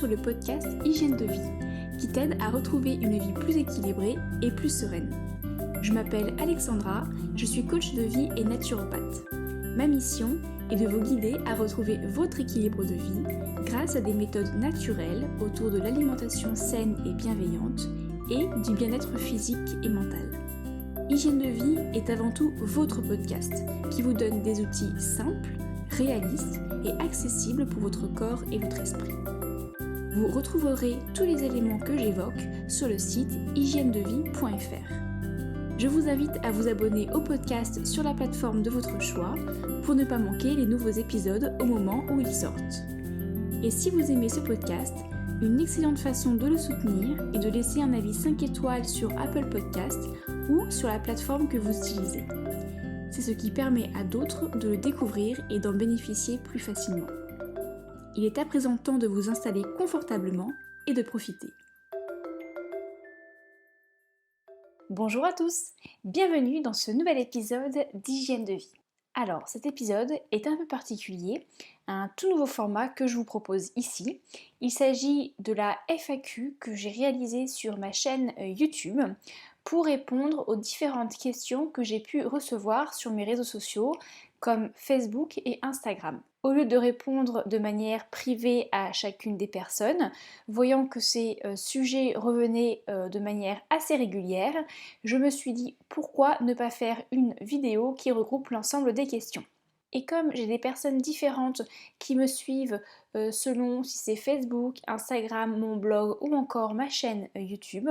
sur le podcast Hygiène de vie, qui t'aide à retrouver une vie plus équilibrée et plus sereine. Je m'appelle Alexandra, je suis coach de vie et naturopathe. Ma mission est de vous guider à retrouver votre équilibre de vie grâce à des méthodes naturelles autour de l'alimentation saine et bienveillante et du bien-être physique et mental. Hygiène de vie est avant tout votre podcast qui vous donne des outils simples, réalistes et accessibles pour votre corps et votre esprit. Vous retrouverez tous les éléments que j'évoque sur le site hygiènedevie.fr. Je vous invite à vous abonner au podcast sur la plateforme de votre choix pour ne pas manquer les nouveaux épisodes au moment où ils sortent. Et si vous aimez ce podcast, une excellente façon de le soutenir est de laisser un avis 5 étoiles sur Apple Podcast ou sur la plateforme que vous utilisez. C'est ce qui permet à d'autres de le découvrir et d'en bénéficier plus facilement. Il est à présent temps de vous installer confortablement et de profiter. Bonjour à tous, bienvenue dans ce nouvel épisode d'Hygiène de vie. Alors cet épisode est un peu particulier, un tout nouveau format que je vous propose ici. Il s'agit de la FAQ que j'ai réalisée sur ma chaîne YouTube pour répondre aux différentes questions que j'ai pu recevoir sur mes réseaux sociaux comme Facebook et Instagram. Au lieu de répondre de manière privée à chacune des personnes, voyant que ces sujets revenaient de manière assez régulière, je me suis dit pourquoi ne pas faire une vidéo qui regroupe l'ensemble des questions. Et comme j'ai des personnes différentes qui me suivent selon si c'est Facebook, Instagram, mon blog ou encore ma chaîne YouTube,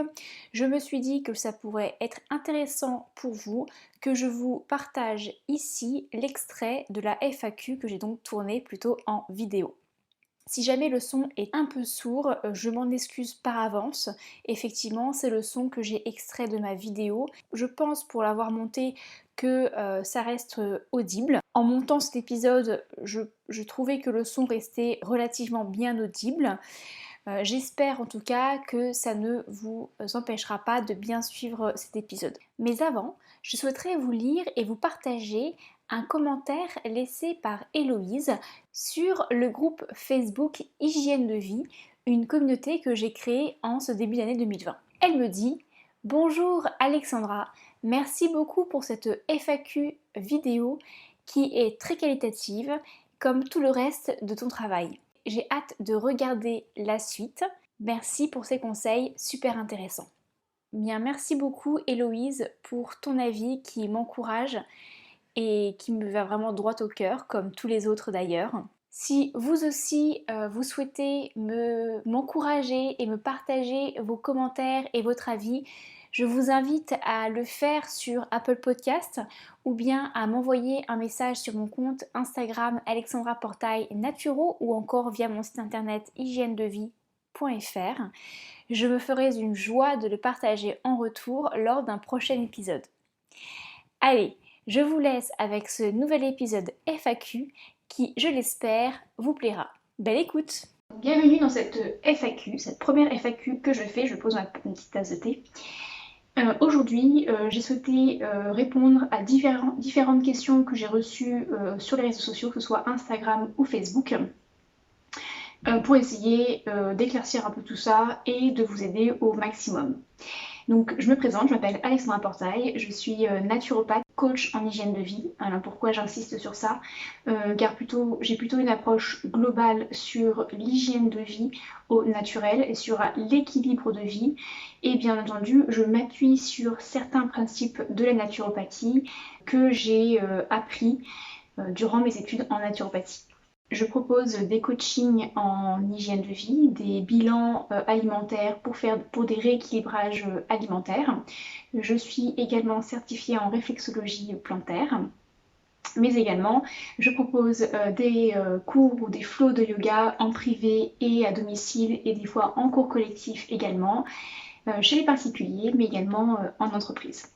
je me suis dit que ça pourrait être intéressant pour vous que je vous partage ici l'extrait de la FAQ que j'ai donc tourné plutôt en vidéo. Si jamais le son est un peu sourd, je m'en excuse par avance. Effectivement, c'est le son que j'ai extrait de ma vidéo. Je pense pour l'avoir monté que ça reste audible. En montant cet épisode, je trouvais que le son restait relativement bien audible. J'espère en tout cas que ça ne vous empêchera pas de bien suivre cet épisode. Mais avant, je souhaiterais vous lire et vous partager un commentaire laissé par Héloïse sur le groupe Facebook Hygiène de vie, une communauté que j'ai créée en ce début d'année 2020. Elle me dit « Bonjour Alexandra, merci beaucoup pour cette FAQ vidéo qui est très qualitative comme tout le reste de ton travail. J'ai hâte de regarder la suite. Merci pour ces conseils super intéressants. » Bien, merci beaucoup Héloïse pour ton avis qui m'encourage et qui me va vraiment droit au cœur, comme tous les autres d'ailleurs. Si vous aussi vous souhaitez m'encourager et me partager vos commentaires et votre avis, je vous invite à le faire sur Apple Podcast ou bien à m'envoyer un message sur mon compte Instagram Alexandra Portail Naturo ou encore via mon site internet hygiènedevie.fr. Je me ferai une joie de le partager en retour lors d'un prochain épisode. Allez, je vous laisse avec ce nouvel épisode FAQ qui, je l'espère, vous plaira. Belle écoute! Bienvenue dans cette FAQ, cette première FAQ que je fais. Je pose une petite tasse de thé. Aujourd'hui, j'ai souhaité répondre à différentes questions que j'ai reçues sur les réseaux sociaux, que ce soit Instagram ou Facebook, pour essayer d'éclaircir un peu tout ça et de vous aider au maximum. Donc je me présente, je m'appelle Alexandra Portail, je suis naturopathe, coach en hygiène de vie. Alors pourquoi j'insiste sur ça car j'ai plutôt une approche globale sur l'hygiène de vie au naturel et sur l'équilibre de vie. Et bien entendu, je m'appuie sur certains principes de la naturopathie que j'ai appris durant mes études en naturopathie. Je propose des coachings en hygiène de vie, des bilans alimentaires pour des rééquilibrages alimentaires. Je suis également certifiée en réflexologie plantaire. Mais également, je propose des cours ou des flots de yoga en privé et à domicile et des fois en cours collectif également, chez les particuliers mais également en entreprise.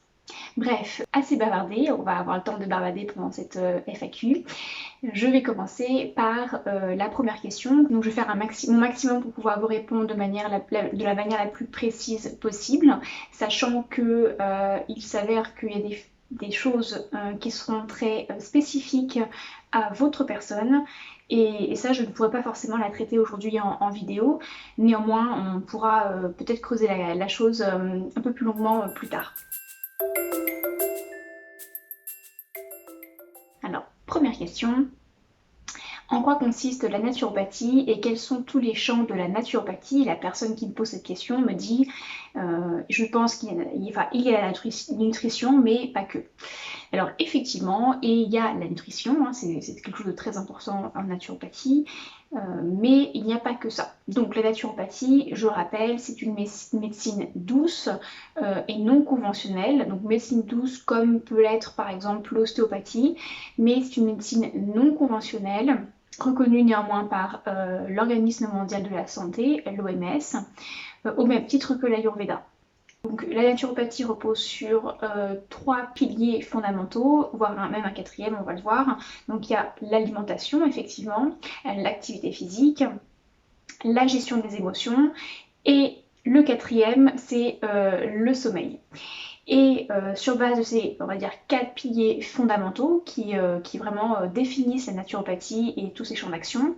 Bref, assez bavardé, on va avoir le temps de bavarder pendant cette FAQ. Je vais commencer par la première question. Donc je vais faire mon maximum pour pouvoir vous répondre de la manière la plus précise possible, sachant que il s'avère qu'il y a des choses qui seront très spécifiques à votre personne. Et ça, je ne pourrais pas forcément la traiter aujourd'hui en vidéo. Néanmoins, on pourra peut-être creuser la chose un peu plus longuement plus tard. Alors, première question. En quoi consiste la naturopathie et quels sont tous les champs de la naturopathie? La personne qui me pose cette question me dit je pense qu'il y a la nutrition, mais pas que. Alors effectivement, et il y a la nutrition, hein, c'est quelque chose de très important en naturopathie, mais il n'y a pas que ça. Donc la naturopathie, je rappelle, c'est une médecine douce et non conventionnelle. Donc médecine douce comme peut l'être par exemple l'ostéopathie, mais c'est une médecine non conventionnelle, reconnue néanmoins par l'Organisme mondial de la santé, l'OMS, au même titre que l'Ayurveda. Donc la naturopathie repose sur 3 piliers fondamentaux, voire même un quatrième, on va le voir. Donc il y a l'alimentation, effectivement, l'activité physique, la gestion des émotions, et le quatrième, c'est le sommeil. Et sur base de ces, on va dire, 4 piliers fondamentaux qui vraiment définissent la naturopathie et tous ses champs d'action,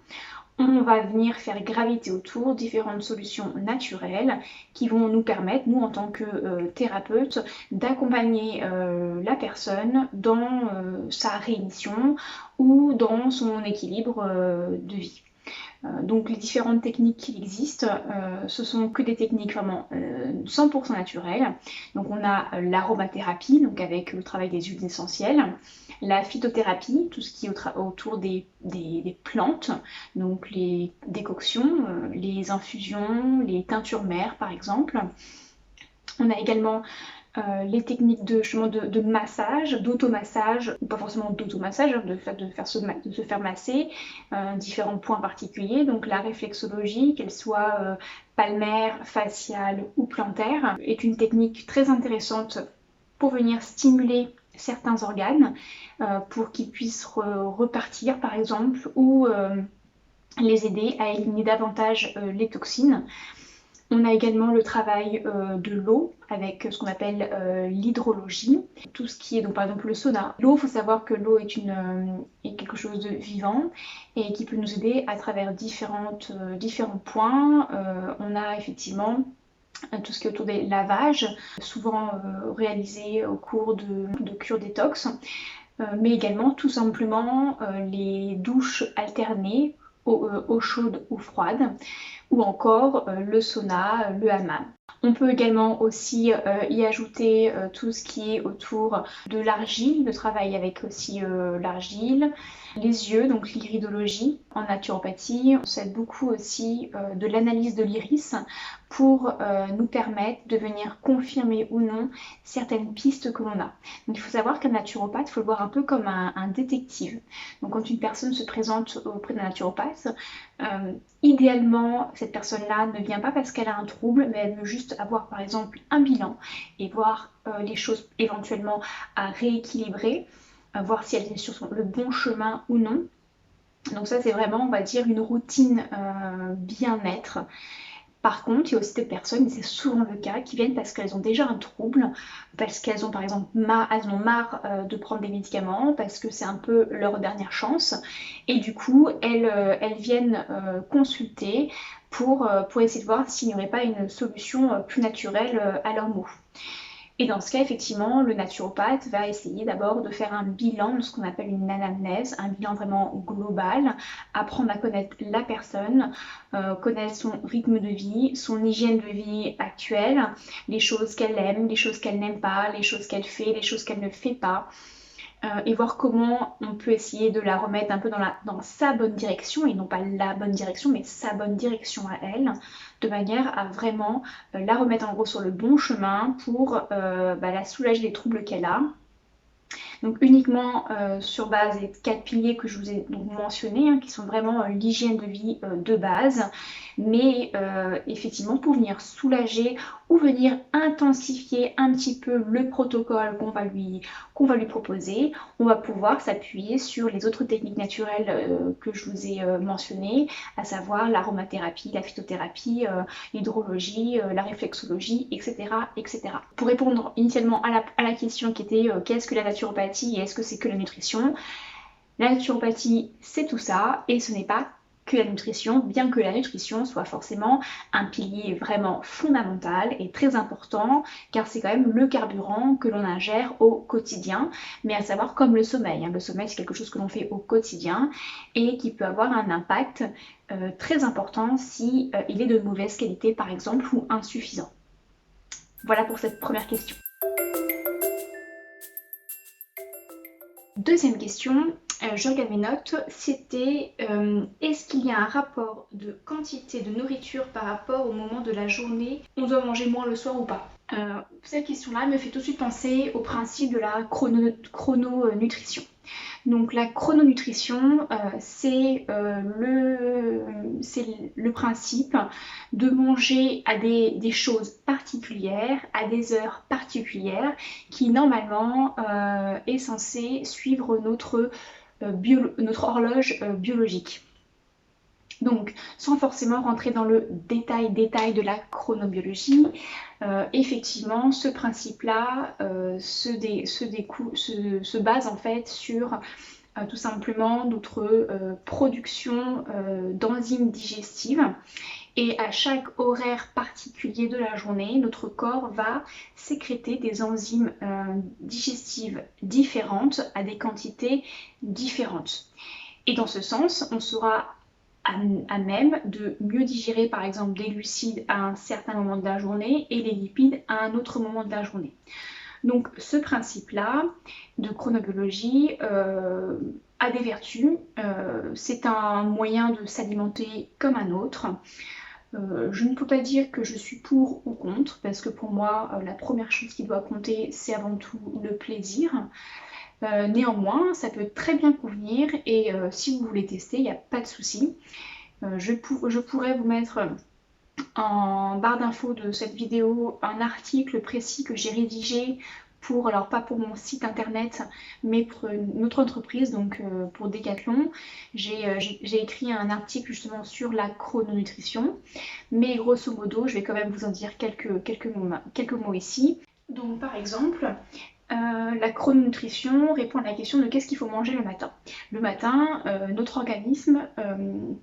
on va venir faire graviter autour différentes solutions naturelles qui vont nous permettre, nous en tant que thérapeutes, d'accompagner la personne dans sa rémission ou dans son équilibre de vie. Donc les différentes techniques qui existent, ce sont que des techniques vraiment 100% naturelles. Donc on a l'aromathérapie, donc avec le travail des huiles essentielles, la phytothérapie, tout ce qui est autour des plantes, donc les décoctions, les infusions, les teintures mères par exemple. On a également les techniques de massage, d'automassage, ou pas forcément d'automassage, hein, de se faire masser différents points particuliers. Donc la réflexologie, qu'elle soit palmaire, faciale ou plantaire, est une technique très intéressante pour venir stimuler certains organes pour qu'ils puissent repartir par exemple, ou les aider à éliminer davantage les toxines. On a également le travail de l'eau avec ce qu'on appelle l'hydrologie, tout ce qui est donc par exemple le sauna. L'eau, il faut savoir que l'eau est quelque chose de vivant et qui peut nous aider à travers différents points. On a effectivement tout ce qui est autour des lavages, souvent réalisés au cours de cures détox, mais également tout simplement les douches alternées, eau chaude ou froide, ou encore le sauna, le hammam. On peut également aussi y ajouter tout ce qui est autour de l'argile, le travail avec aussi l'argile, les yeux, donc l'iridologie en naturopathie. On s'aide beaucoup aussi de l'analyse de l'iris pour nous permettre de venir confirmer ou non certaines pistes que l'on a. Donc il faut savoir qu'un naturopathe, il faut le voir un peu comme un détective. Donc quand une personne se présente auprès d'un naturopathe, idéalement cette personne-là ne vient pas parce qu'elle a un trouble, mais elle veut juste avoir par exemple un bilan et voir les choses éventuellement à rééquilibrer, voir si elle est sur le bon chemin ou non. Donc ça c'est vraiment, on va dire, une routine bien-être. Par contre, il y a aussi des personnes, et c'est souvent le cas, qui viennent parce qu'elles ont déjà un trouble, parce qu'elles ont par exemple elles ont marre de prendre des médicaments, parce que c'est un peu leur dernière chance, et du coup elles viennent consulter pour essayer de voir s'il n'y aurait pas une solution plus naturelle à leurs maux. Et dans ce cas, effectivement, le naturopathe va essayer d'abord de faire un bilan, ce qu'on appelle une anamnèse, un bilan vraiment global, apprendre à connaître la personne, connaître son rythme de vie, son hygiène de vie actuelle, les choses qu'elle aime, les choses qu'elle n'aime pas, les choses qu'elle fait, les choses qu'elle ne fait pas. Et voir comment on peut essayer de la remettre un peu dans sa bonne direction, et non pas la bonne direction, mais sa bonne direction à elle, de manière à vraiment la remettre en gros sur le bon chemin pour la soulager des troubles qu'elle a, Donc uniquement sur base des 4 piliers que je vous ai donc mentionnés, qui sont vraiment l'hygiène de vie de base, mais effectivement pour venir soulager ou venir intensifier un petit peu le protocole qu'on va lui proposer, on va pouvoir s'appuyer sur les autres techniques naturelles que je vous ai mentionnées, à savoir l'aromathérapie, la phytothérapie, l'hydrologie, la réflexologie, etc., etc. Pour répondre initialement à la question qui était qu'est-ce que la naturopathie et est-ce que c'est que la nutrition, la naturopathie c'est tout ça et ce n'est pas que la nutrition, bien que la nutrition soit forcément un pilier vraiment fondamental et très important, car c'est quand même le carburant que l'on ingère au quotidien, mais à savoir comme le sommeil. Le sommeil, c'est quelque chose que l'on fait au quotidien et qui peut avoir un impact très important si il est de mauvaise qualité, par exemple, ou insuffisant. Voilà pour cette première question. Deuxième question, je regarde mes notes, c'était est-ce qu'il y a un rapport de quantité de nourriture par rapport au moment de la journée? On doit manger moins le soir ou pas? Cette question-là me fait tout de suite penser au principe de la chrononutrition. Donc la chrononutrition, c'est le principe de manger à des choses particulières, à des heures particulières, qui normalement est censé suivre notre horloge biologique. Donc, sans forcément rentrer dans le détail de la chronobiologie, effectivement, ce principe-là se base en fait sur tout simplement notre production d'enzymes digestives. Et à chaque horaire particulier de la journée, notre corps va sécréter des enzymes digestives différentes à des quantités différentes. Et dans ce sens, on sera à même de mieux digérer par exemple des glucides à un certain moment de la journée et les lipides à un autre moment de la journée. Donc ce principe-là de chronobiologie a des vertus. C'est un moyen de s'alimenter comme un autre. Je ne peux pas dire que je suis pour ou contre, parce que pour moi, la première chose qui doit compter, c'est avant tout le plaisir. Néanmoins, ça peut très bien convenir et si vous voulez tester, il n'y a pas de souci. Je pourrais vous mettre en barre d'infos de cette vidéo un article précis que j'ai rédigé pour, alors pas pour mon site internet, mais pour une autre entreprise, donc pour Decathlon. J'ai écrit un article justement sur la chrononutrition, mais grosso modo, je vais quand même vous en dire quelques mots ici. Donc par exemple, la chrononutrition répond à la question de qu'est-ce qu'il faut manger le matin. Le matin, notre organisme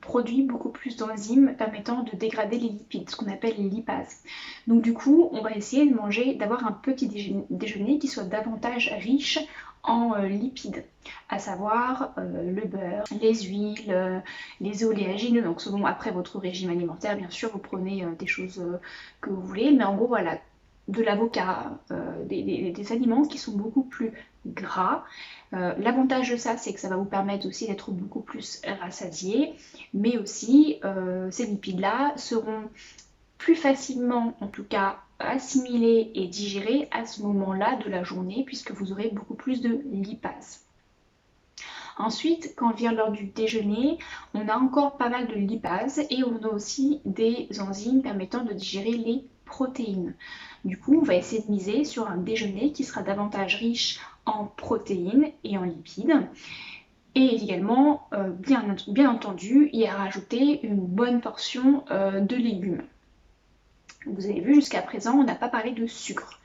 produit beaucoup plus d'enzymes permettant de dégrader les lipides, ce qu'on appelle les lipases. Donc du coup, on va essayer d'avoir un petit déjeuner qui soit davantage riche en lipides, à savoir le beurre, les huiles, les oléagineux, donc selon après votre régime alimentaire, bien sûr, vous prenez des choses que vous voulez, mais en gros, voilà, de l'avocat, des aliments qui sont beaucoup plus gras. L'avantage de ça, c'est que ça va vous permettre aussi d'être beaucoup plus rassasié, mais aussi ces lipides-là seront plus facilement, en tout cas, assimilés et digérés à ce moment-là de la journée, puisque vous aurez beaucoup plus de lipases. Ensuite, quand vient l'heure du déjeuner, on a encore pas mal de lipases et on a aussi des enzymes permettant de digérer les protéines. Du coup, on va essayer de miser sur un déjeuner qui sera davantage riche en protéines et en lipides. Et également, bien entendu, y a rajouté une bonne portion de légumes. Vous avez vu, jusqu'à présent, on n'a pas parlé de sucre.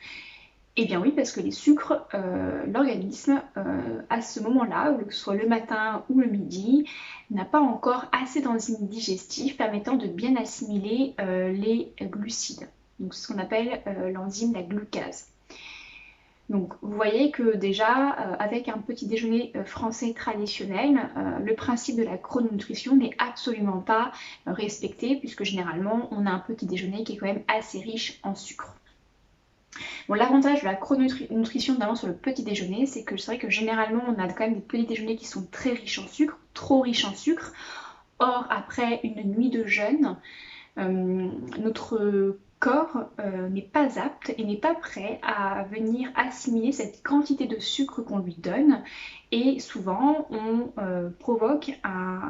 Eh bien oui, parce que les sucres, l'organisme, à ce moment-là, que ce soit le matin ou le midi, n'a pas encore assez d'enzymes digestives permettant de bien assimiler les glucides. Donc c'est ce qu'on appelle l'enzyme, la glucase. Donc vous voyez que déjà, avec un petit déjeuner français traditionnel, le principe de la chrononutrition n'est absolument pas respecté, puisque généralement, on a un petit déjeuner qui est quand même assez riche en sucre. Bon, l'avantage de la chrononutrition, notamment sur le petit déjeuner, c'est que c'est vrai que généralement on a quand même des petits déjeuners qui sont très riches en sucre, trop riches en sucre. Or, après une nuit de jeûne, notre corps n'est pas apte et n'est pas prêt à venir assimiler cette quantité de sucre qu'on lui donne et souvent on provoque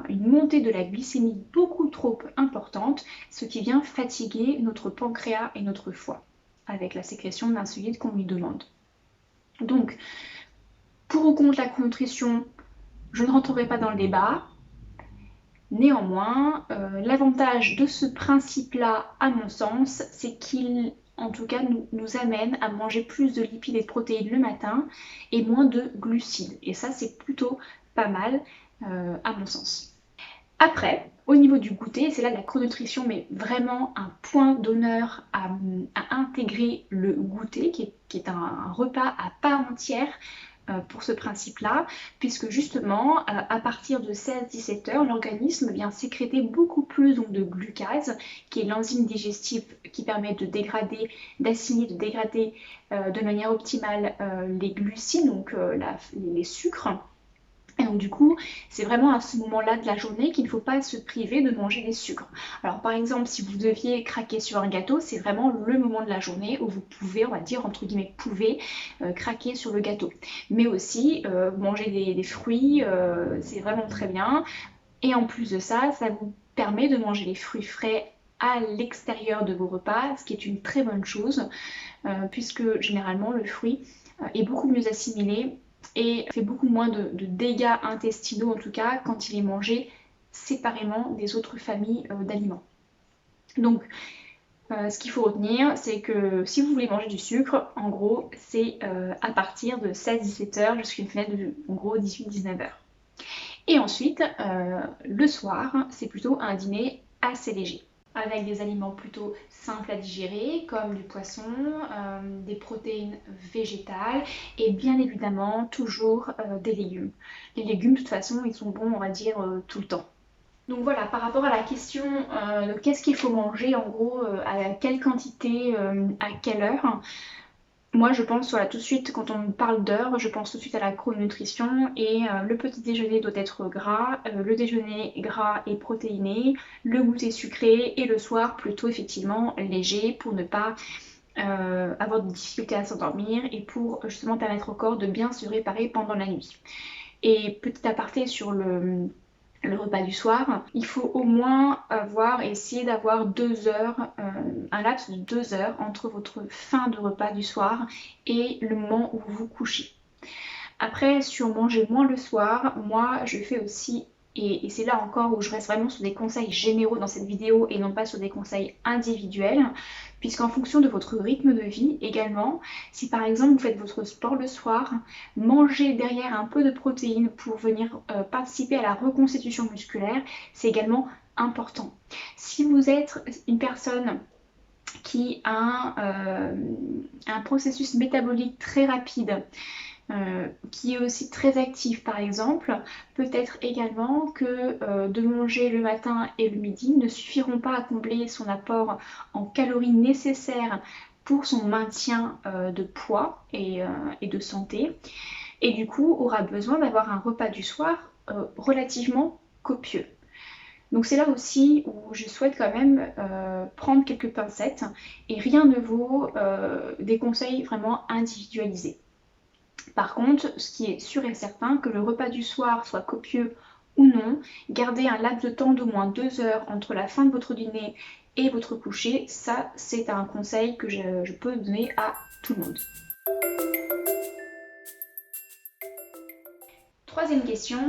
une montée de la glycémie beaucoup trop importante, ce qui vient fatiguer notre pancréas et notre foie avec la sécrétion de l'insuline qu'on lui demande. Donc, pour ou contre la nutrition, je ne rentrerai pas dans le débat. Néanmoins, l'avantage de ce principe-là, à mon sens, c'est qu'il, en tout cas, nous amène à manger plus de lipides et de protéines le matin et moins de glucides. Et ça, c'est plutôt pas mal, à mon sens. Après, au niveau du goûter, c'est là la chrononutrition, mais vraiment un point d'honneur à intégrer le goûter, qui est un repas à part entière pour ce principe-là, puisque justement, à partir de 16-17 heures, l'organisme vient sécréter beaucoup plus donc, de glucase, qui est l'enzyme digestive qui permet de dégrader, d'assimiler, de dégrader de manière optimale les glucides, donc les sucres. Et donc du coup, c'est vraiment à ce moment-là de la journée qu'il ne faut pas se priver de manger des sucres. Alors par exemple, si vous deviez craquer sur un gâteau, c'est vraiment le moment de la journée où vous pouvez, on va dire entre guillemets, craquer sur le gâteau. Mais aussi, manger des fruits, c'est vraiment très bien. Et en plus de ça, ça vous permet de manger les fruits frais à l'extérieur de vos repas, ce qui est une très bonne chose, puisque généralement le fruit est beaucoup mieux assimilé et fait beaucoup moins de dégâts intestinaux en tout cas quand il est mangé séparément des autres familles d'aliments. Donc ce qu'il faut retenir, c'est que si vous voulez manger du sucre, en gros c'est à partir de 16-17 heures jusqu'à une fenêtre de en gros 18-19 heures. Et ensuite, le soir, c'est plutôt un dîner assez léger, avec des aliments plutôt simples à digérer, comme du poisson, des protéines végétales et bien évidemment toujours des légumes. Les légumes, de toute façon, ils sont bons, on va dire, tout le temps. Donc voilà, par rapport à la question de qu'est-ce qu'il faut manger, en gros, à quelle quantité, à quelle heure, moi je pense, voilà, tout de suite, quand on parle d'heure, je pense tout de suite à la chrononutrition et le petit déjeuner doit être gras, le déjeuner gras et protéiné, le goûter sucré et le soir plutôt effectivement léger pour ne pas avoir de difficultés à s'endormir et pour justement permettre au corps de bien se réparer pendant la nuit. Et petit aparté sur le repas du soir, il faut au moins essayer d'avoir 2 heures, un laps de 2 heures entre votre fin de repas du soir et le moment où vous vous couchez. Après, sur manger moins le soir, moi je fais aussi, et c'est là encore où je reste vraiment sur des conseils généraux dans cette vidéo et non pas sur des conseils individuels, puisqu'en fonction de votre rythme de vie également, si par exemple vous faites votre sport le soir, manger derrière un peu de protéines pour venir participer à la reconstitution musculaire, c'est également important. Si vous êtes une personne qui a un processus métabolique très rapide, qui est aussi très actif par exemple, peut-être également que de manger le matin et le midi ne suffiront pas à combler son apport en calories nécessaires pour son maintien de poids et de santé, et du coup aura besoin d'avoir un repas du soir relativement copieux. Donc c'est là aussi où je souhaite quand même prendre quelques pincettes et rien ne vaut des conseils vraiment individualisés. Par contre, ce qui est sûr et certain, que le repas du soir soit copieux ou non, gardez un laps de temps d'au moins 2 heures entre la fin de votre dîner et votre coucher, ça c'est un conseil que je peux donner à tout le monde. Troisième question,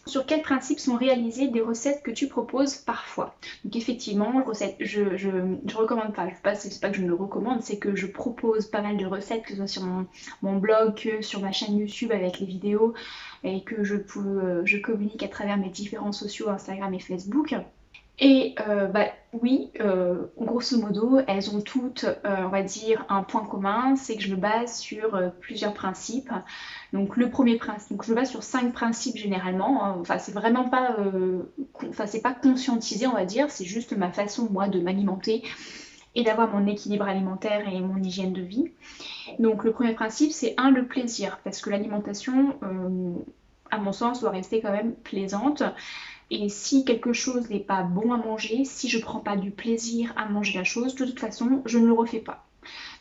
sur quels principes sont réalisées des recettes que tu proposes parfois? Donc effectivement, je recommande pas, c'est pas que je ne le recommande, c'est que je propose pas mal de recettes, que ce soit sur mon blog, que sur ma chaîne YouTube avec les vidéos, et que je communique à travers mes différents sociaux, Instagram et Facebook. Et oui, grosso modo, elles ont toutes, on va dire, un point commun, c'est que je me base sur plusieurs principes. Donc le premier principe, donc je me base sur 5 principes généralement, hein. Enfin c'est vraiment pas, c'est pas conscientisé on va dire, c'est juste ma façon moi de m'alimenter et d'avoir mon équilibre alimentaire et mon hygiène de vie. Donc le premier principe c'est le plaisir, parce que l'alimentation, à mon sens, doit rester quand même plaisante. Et si quelque chose n'est pas bon à manger, si je prends pas du plaisir à manger la chose, de toute façon, je ne le refais pas.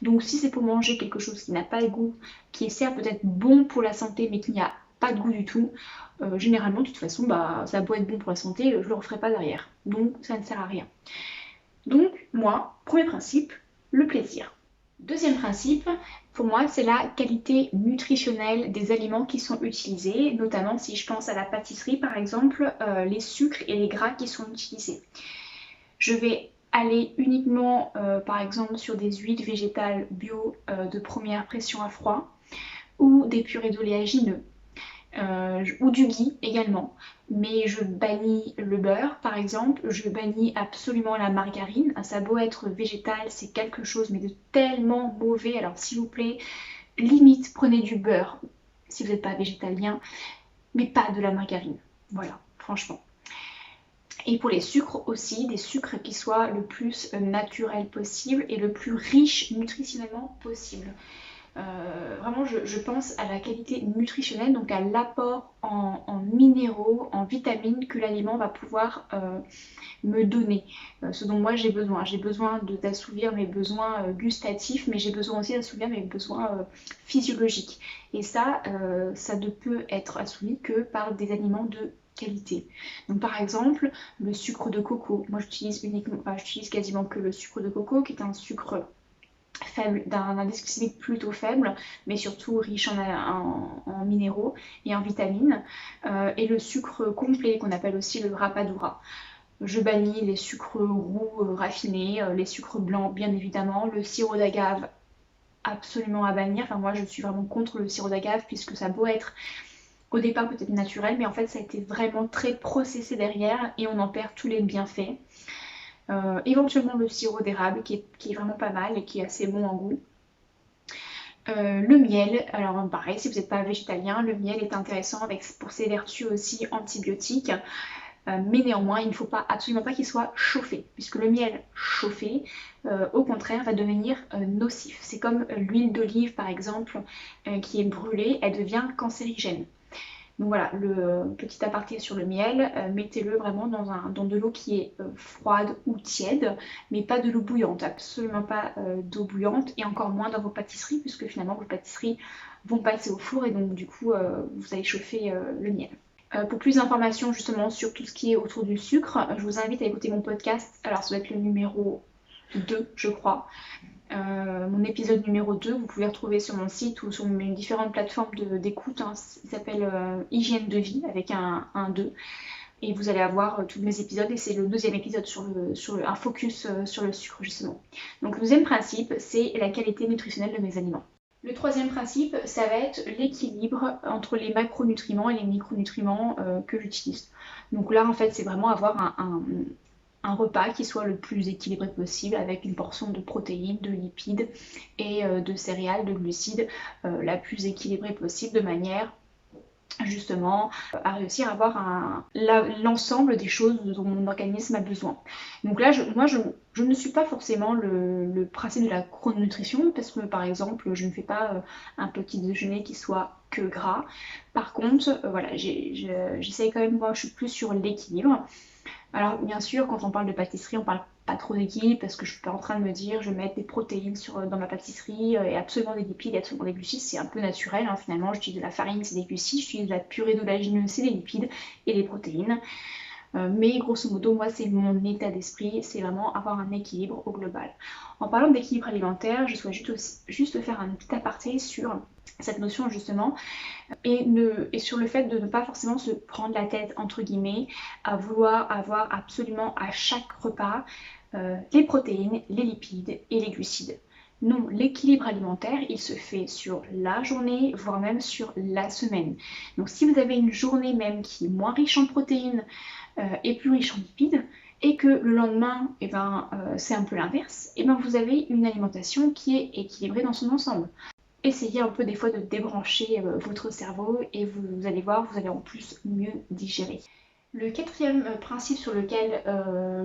Donc si c'est pour manger quelque chose qui n'a pas de goût, qui est certes peut-être bon pour la santé, mais qui n'a pas de goût du tout, généralement, de toute façon, bah, ça doit être bon pour la santé, je le referai pas derrière. Donc ça ne sert à rien. Donc moi, premier principe, le plaisir. Deuxième principe, pour moi, c'est la qualité nutritionnelle des aliments qui sont utilisés, notamment si je pense à la pâtisserie par exemple, les sucres et les gras qui sont utilisés. Je vais aller uniquement par exemple sur des huiles végétales bio de première pression à froid ou des purées d'oléagineux ou du ghee également. Mais je bannis le beurre par exemple, je bannis absolument la margarine. Ça a beau être végétal, c'est quelque chose mais de tellement mauvais. Alors s'il vous plaît, limite prenez du beurre si vous n'êtes pas végétalien, mais pas de la margarine. Voilà, franchement. Et pour les sucres aussi, des sucres qui soient le plus naturels possible et le plus riche nutritionnellement possible. Vraiment, je pense à la qualité nutritionnelle, donc à l'apport en minéraux, en vitamines que l'aliment va pouvoir me donner. Ce dont moi j'ai besoin. J'ai besoin d'assouvir mes besoins gustatifs, mais j'ai besoin aussi d'assouvir mes besoins physiologiques. Et ça ne peut être assouvi que par des aliments de qualité. Donc par exemple, le sucre de coco. Moi j'utilise quasiment que le sucre de coco, qui est un sucre faible, d'un indice glycémique plutôt faible, mais surtout riche en minéraux et en vitamines, et le sucre complet qu'on appelle aussi le rapadura. Je bannis les sucres roux raffinés, les sucres blancs bien évidemment, le sirop d'agave absolument à bannir. Enfin moi je suis vraiment contre le sirop d'agave puisque ça a beau être au départ peut-être naturel, mais en fait ça a été vraiment très processé derrière et on en perd tous les bienfaits. Éventuellement le sirop d'érable qui est vraiment pas mal et qui est assez bon en goût. Le miel, alors pareil, si vous n'êtes pas végétalien, le miel est intéressant pour ses vertus aussi antibiotiques, mais néanmoins il ne faut absolument pas qu'il soit chauffé, puisque le miel chauffé, au contraire, va devenir nocif. C'est comme l'huile d'olive par exemple, qui est brûlée, elle devient cancérigène. Donc voilà, le petit aparté sur le miel, mettez-le vraiment dans de l'eau qui est froide ou tiède, mais pas de l'eau bouillante, absolument pas d'eau bouillante, et encore moins dans vos pâtisseries, puisque finalement vos pâtisseries vont passer au four, et donc du coup vous allez chauffer le miel. Pour plus d'informations justement sur tout ce qui est autour du sucre, je vous invite à écouter mon podcast, alors ça doit être le numéro 2 je crois. Mon épisode numéro 2, vous pouvez retrouver sur mon site ou sur mes différentes plateformes d'écoute. Hein. Il s'appelle Hygiène de vie avec un 2. Et vous allez avoir tous mes épisodes et c'est le deuxième épisode un focus sur le sucre justement. Donc le deuxième principe, c'est la qualité nutritionnelle de mes aliments. Le troisième principe, ça va être l'équilibre entre les macronutriments et les micronutriments que j'utilise. Donc là en fait c'est vraiment avoir un repas qui soit le plus équilibré possible avec une portion de protéines, de lipides et de céréales, de glucides la plus équilibrée possible de manière justement à réussir à avoir l'ensemble des choses dont mon organisme a besoin. Donc là, moi, je ne suis pas forcément le principe de la chrononutrition parce que par exemple, je ne fais pas un petit déjeuner qui soit que gras. Par contre, voilà, j'essaye quand même, moi, je suis plus sur l'équilibre. Alors bien sûr, quand on parle de pâtisserie, on parle pas trop d'équilibre parce que je suis pas en train de me dire je vais mettre des protéines dans ma pâtisserie et absolument des lipides et absolument des glucides, c'est un peu naturel hein, finalement. J'utilise de la farine, c'est des glucides, j'utilise de la purée d'oléagineux, c'est des lipides et des protéines. Mais grosso modo, moi c'est mon état d'esprit, c'est vraiment avoir un équilibre au global. En parlant d'équilibre alimentaire, je souhaite juste faire un petit aparté sur cette notion justement et sur le fait de ne pas forcément se prendre la tête entre guillemets à vouloir avoir absolument à chaque repas les protéines, les lipides et les glucides. Non, l'équilibre alimentaire, il se fait sur la journée, voire même sur la semaine. Donc si vous avez une journée même qui est moins riche en protéines et plus riche en lipides, et que le lendemain, c'est un peu l'inverse, vous avez une alimentation qui est équilibrée dans son ensemble. Essayez un peu des fois de débrancher votre cerveau et vous allez voir, vous allez en plus mieux digérer. Le quatrième principe sur lequel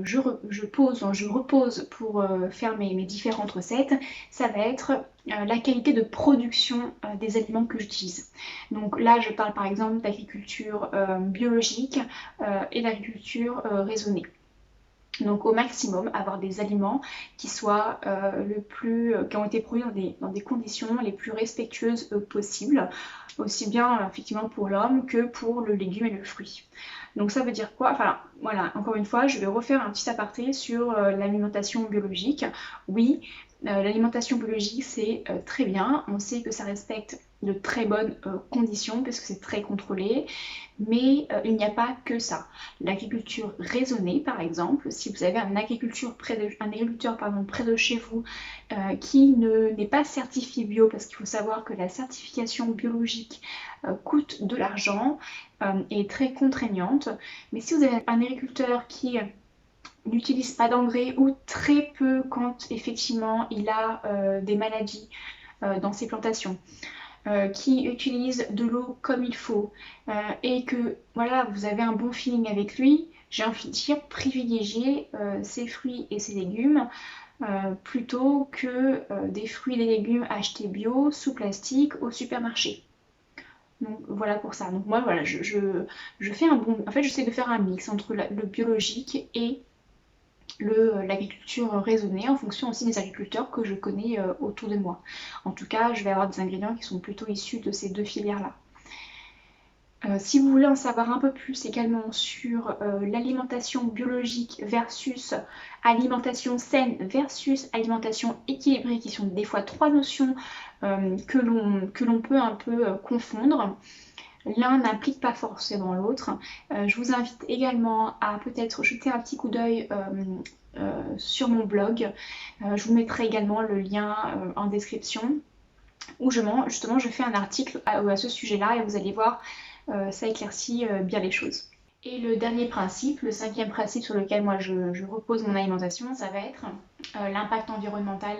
je repose pour faire mes différentes recettes, ça va être la qualité de production des aliments que j'utilise. Donc là, je parle par exemple d'agriculture biologique et d'agriculture raisonnée. Donc au maximum, avoir des aliments qui soient qui ont été produits dans des conditions les plus respectueuses possibles, aussi bien effectivement pour l'homme que pour le légume et le fruit. Donc ça veut dire quoi? Enfin voilà, encore une fois, je vais refaire un petit aparté sur l'alimentation biologique. Oui, l'alimentation biologique c'est très bien, on sait que ça respecte de très bonnes conditions parce que c'est très contrôlé, mais il n'y a pas que ça. L'agriculture raisonnée, par exemple, si vous avez un agriculteur près de chez vous qui n'est pas certifié bio, parce qu'il faut savoir que la certification biologique coûte de l'argent et est très contraignante. Mais si vous avez un agriculteur qui n'utilise pas d'engrais ou très peu quand effectivement il a des maladies dans ses plantations, qui utilise de l'eau comme il faut et que voilà, vous avez un bon feeling avec lui, j'ai envie de dire privilégier ses fruits et ses légumes plutôt que des fruits et des légumes achetés bio sous plastique au supermarché. Donc voilà pour ça. Donc moi voilà, je fais un bon. En fait, j'essaie de faire un mix entre le biologique et l'agriculture raisonnée en fonction aussi des agriculteurs que je connais autour de moi. En tout cas, je vais avoir des ingrédients qui sont plutôt issus de ces deux filières-là. Si vous voulez en savoir un peu plus également sur l'alimentation biologique versus alimentation saine versus alimentation équilibrée, qui sont des fois trois notions que l'on peut un peu confondre. L'un n'implique pas forcément l'autre. Je vous invite également à peut-être jeter un petit coup d'œil sur mon blog. Je vous mettrai également le lien en description où justement je fais un article à ce sujet-là et vous allez voir, ça éclaircit bien les choses. Et le dernier principe, le cinquième principe sur lequel moi je repose mon alimentation, ça va être l'impact environnemental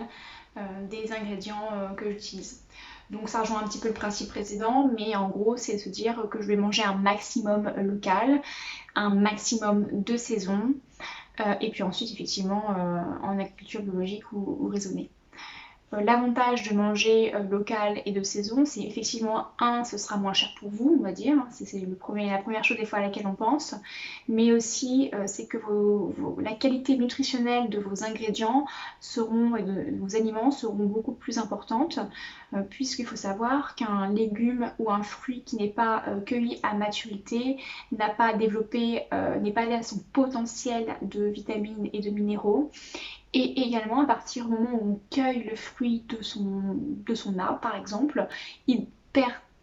des ingrédients que j'utilise. Donc ça rejoint un petit peu le principe précédent, mais en gros c'est de se dire que je vais manger un maximum local, un maximum de saison, et puis ensuite effectivement en agriculture biologique ou raisonnée. L'avantage de manger local et de saison, c'est effectivement, ce sera moins cher pour vous, on va dire, c'est la première chose des fois à laquelle on pense, mais aussi c'est que la qualité nutritionnelle de vos ingrédients et de vos aliments seront beaucoup plus importantes, puisqu'il faut savoir qu'un légume ou un fruit qui n'est pas cueilli à maturité n'a pas développé, n'est pas allé à son potentiel de vitamines et de minéraux. Et également, à partir du moment où on cueille le fruit de son arbre, par exemple, il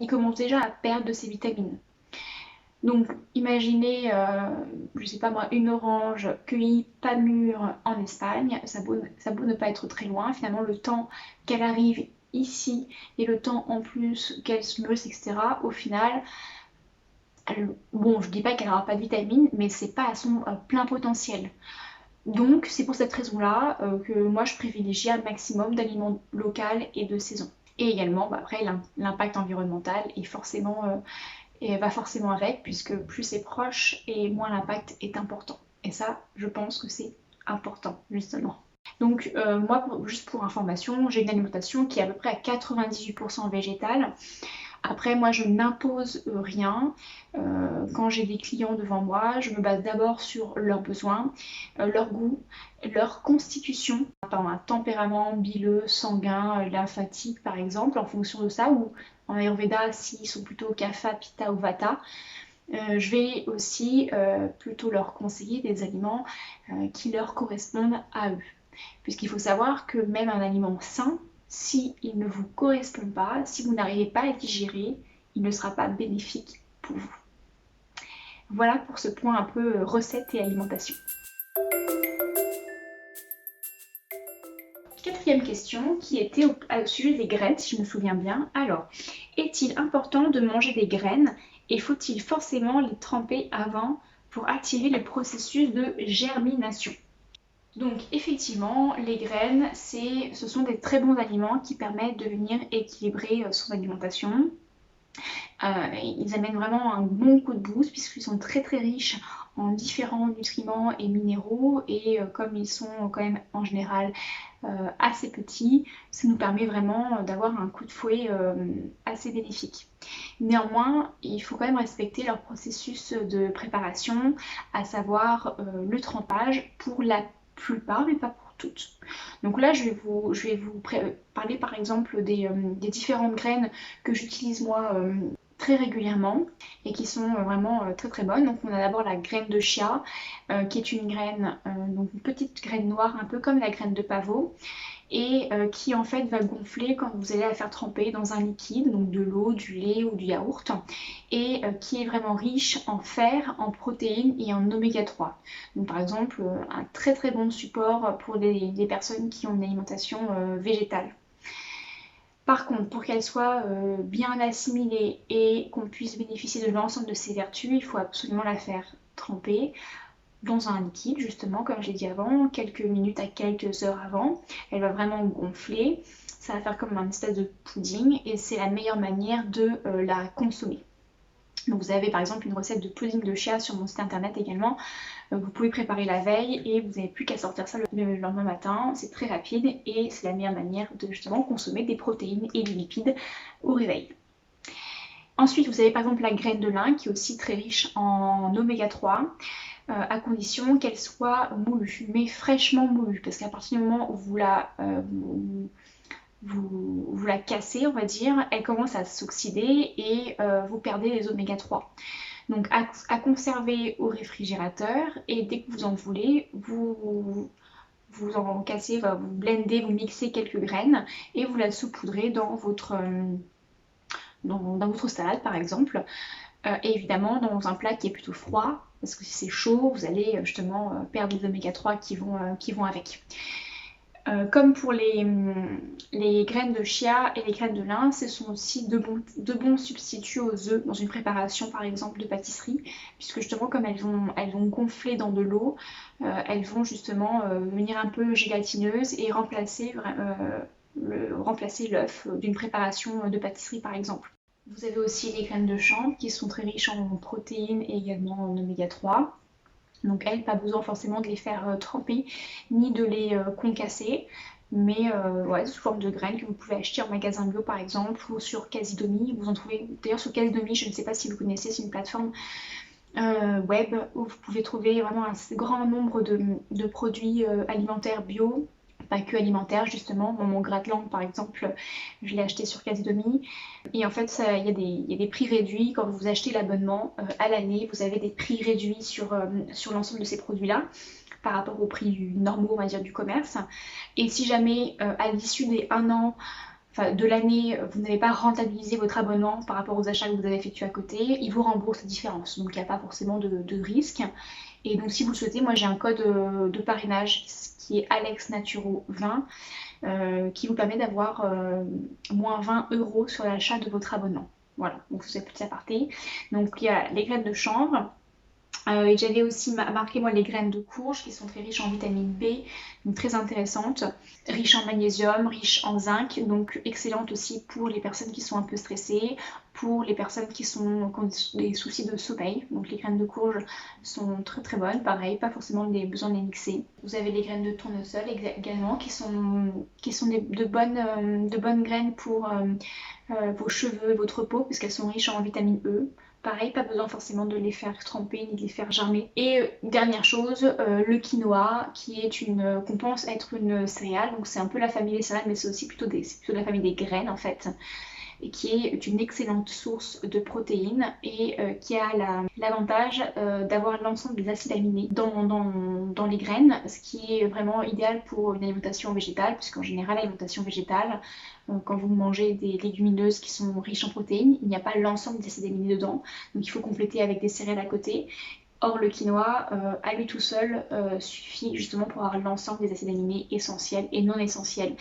commence déjà à perdre de ses vitamines. Donc, imaginez, je sais pas moi, une orange cueillie pas mûre en Espagne, ça beau ne pas être très loin, finalement, le temps qu'elle arrive ici et le temps en plus qu'elle se mûrisse, etc., au final, bon, je dis pas qu'elle n'aura pas de vitamines, mais c'est pas à son plein potentiel. Donc c'est pour cette raison-là que moi je privilégie un maximum d'aliments locaux et de saison. Et également, après, l'impact environnemental va forcément avec, puisque plus c'est proche et moins l'impact est important. Et ça, je pense que c'est important, justement. Donc moi, juste pour information, j'ai une alimentation qui est à peu près à 98% végétale. Après, moi, je n'impose rien. Quand j'ai des clients devant moi, je me base d'abord sur leurs besoins, leur goût, leur constitution, un tempérament bileux, sanguin, lymphatique par exemple, en fonction de ça, ou en Ayurveda, s'ils sont plutôt Kapha, Pitta ou Vata. Je vais aussi plutôt leur conseiller des aliments qui leur correspondent à eux. Puisqu'il faut savoir que même un aliment sain, si il ne vous correspond pas, si vous n'arrivez pas à le digérer, il ne sera pas bénéfique pour vous. Voilà pour ce point un peu recette et alimentation. Quatrième question qui était au sujet des graines, si je me souviens bien. Alors, est-il important de manger des graines et faut-il forcément les tremper avant pour activer le processus de germination? Donc effectivement, les graines, ce sont des très bons aliments qui permettent de venir équilibrer son alimentation. Ils amènent vraiment un bon coup de boost puisqu'ils sont très très riches en différents nutriments et minéraux et comme ils sont quand même en général assez petits, ça nous permet vraiment d'avoir un coup de fouet assez bénéfique. Néanmoins, il faut quand même respecter leur processus de préparation, à savoir le trempage pour la plupart, mais pas pour toutes. Donc là, je vais vous parler par exemple des différentes graines que j'utilise moi très régulièrement et qui sont vraiment très très bonnes. Donc on a d'abord la graine de chia qui est une graine, donc une petite graine noire un peu comme la graine de pavot et qui en fait va gonfler quand vous allez la faire tremper dans un liquide, donc de l'eau, du lait ou du yaourt, et qui est vraiment riche en fer, en protéines et en oméga 3. Donc par exemple un très très bon support pour les personnes qui ont une alimentation végétale. Par contre, pour qu'elle soit bien assimilée et qu'on puisse bénéficier de l'ensemble de ses vertus, il faut absolument la faire tremper dans un liquide, justement, comme j'ai dit avant, quelques minutes à quelques heures avant. Elle va vraiment gonfler, ça va faire comme un espèce de pudding et c'est la meilleure manière de la consommer. Donc vous avez par exemple une recette de pudding de chia sur mon site internet également. Vous pouvez préparer la veille et vous n'avez plus qu'à sortir ça le lendemain matin. C'est très rapide et c'est la meilleure manière de justement consommer des protéines et des lipides au réveil. Ensuite, vous avez par exemple la graine de lin qui est aussi très riche en oméga 3. À condition qu'elle soit moulue, mais fraîchement moulue, parce qu'à partir du moment où vous la cassez, on va dire, elle commence à s'oxyder et vous perdez les oméga 3. Donc à conserver au réfrigérateur et dès que vous en voulez, vous en cassez, vous blendez, vous mixez quelques graines et vous la saupoudrez dans votre salade par exemple. Et évidemment dans un plat qui est plutôt froid, parce que si c'est chaud, vous allez justement perdre les oméga 3 qui vont avec. Comme pour les graines de chia et les graines de lin, ce sont aussi de bons substituts aux œufs dans une préparation par exemple de pâtisserie, puisque justement comme elles vont gonfler dans de l'eau, elles vont justement venir un peu gélatineuses et remplacer l'œuf d'une préparation de pâtisserie par exemple. Vous avez aussi les graines de chanvre qui sont très riches en protéines et également en oméga 3. Donc elles, pas besoin forcément de les faire tremper ni de les concasser, mais ouais, sous forme de graines que vous pouvez acheter en magasin bio par exemple ou sur Casidomi. Vous en trouvez d'ailleurs sur Casidomi, je ne sais pas si vous connaissez, c'est une plateforme web où vous pouvez trouver vraiment un grand nombre de produits alimentaires bio, pas que alimentaires justement. Mon gratte-langue par exemple, je l'ai acheté sur Casidomi. Et en fait, il y a des prix réduits quand vous achetez l'abonnement à l'année. Vous avez des prix réduits sur l'ensemble de ces produits-là par rapport aux prix normaux, on va dire, du commerce. Et si jamais à l'issue des 1 an de l'année, vous n'avez pas rentabilisé votre abonnement par rapport aux achats que vous avez effectués à côté, ils vous remboursent la différence. Donc il n'y a pas forcément de risque. Et donc si vous le souhaitez, moi j'ai un code de parrainage qui est AlexNaturo20 qui vous permet d'avoir moins 20 € sur l'achat de votre abonnement. Voilà, donc c'est petit aparté. Donc il y a les graines de chanvre. Et j'avais aussi marqué moi les graines de courge qui sont très riches en vitamine B, donc très intéressantes, riches en magnésium, riches en zinc, donc excellentes aussi pour les personnes qui sont un peu stressées, pour les personnes qui ont des soucis de sommeil. Donc les graines de courge sont très très bonnes, pareil, pas forcément besoin de les mixer. Vous avez les graines de tournesol également qui sont de bonnes graines pour vos cheveux et votre peau puisqu'elles sont riches en vitamine E. Pareil, pas besoin forcément de les faire tremper ni de les faire germer. Et dernière chose, le quinoa qu'on pense être une céréale, donc c'est un peu la famille des céréales mais c'est aussi plutôt la famille des graines en fait, et qui est une excellente source de protéines et qui a l'avantage d'avoir l'ensemble des acides aminés dans les graines, ce qui est vraiment idéal pour une alimentation végétale, puisqu'en général l'alimentation végétale, quand vous mangez des légumineuses qui sont riches en protéines, il n'y a pas l'ensemble des acides aminés dedans, donc il faut compléter avec des céréales à côté. Or le quinoa à lui tout seul suffit justement pour avoir l'ensemble des acides aminés essentiels et non essentiels